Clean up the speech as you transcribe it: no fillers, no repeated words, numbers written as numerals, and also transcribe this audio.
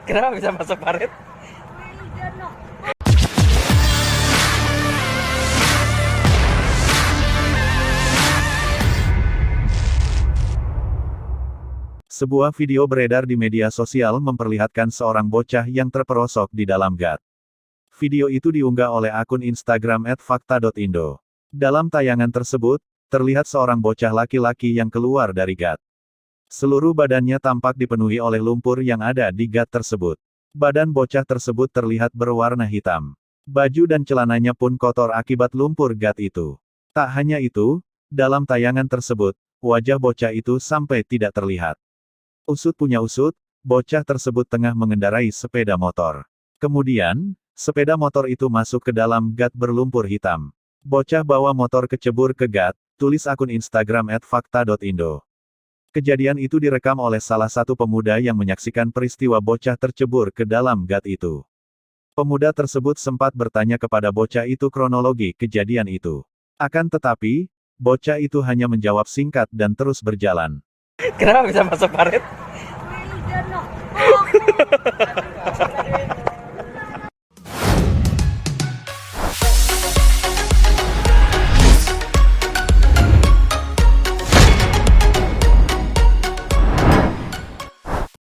Kenapa bisa masuk parit? Sebuah video beredar di media sosial memperlihatkan seorang bocah yang terperosok di dalam gat. Video itu diunggah oleh akun Instagram @fakta.indo. Dalam tayangan tersebut, terlihat seorang bocah laki-laki yang keluar dari gat. Seluruh badannya tampak dipenuhi oleh lumpur yang ada di gat tersebut. Badan bocah tersebut terlihat berwarna hitam. Baju dan celananya pun kotor akibat lumpur gat itu. Tak hanya itu, dalam tayangan tersebut, wajah bocah itu sampai tidak terlihat. Usut punya usut, bocah tersebut tengah mengendarai sepeda motor. Kemudian, sepeda motor itu masuk ke dalam gat berlumpur hitam. Bocah bawa motor kecebur ke gat, tulis akun Instagram @fakta.indo. Kejadian itu direkam oleh salah satu pemuda yang menyaksikan peristiwa bocah tercebur ke dalam gat itu. Pemuda tersebut sempat bertanya kepada bocah itu kronologi kejadian itu. Akan tetapi, bocah itu hanya menjawab singkat dan terus berjalan. Kenapa bisa masuk parit?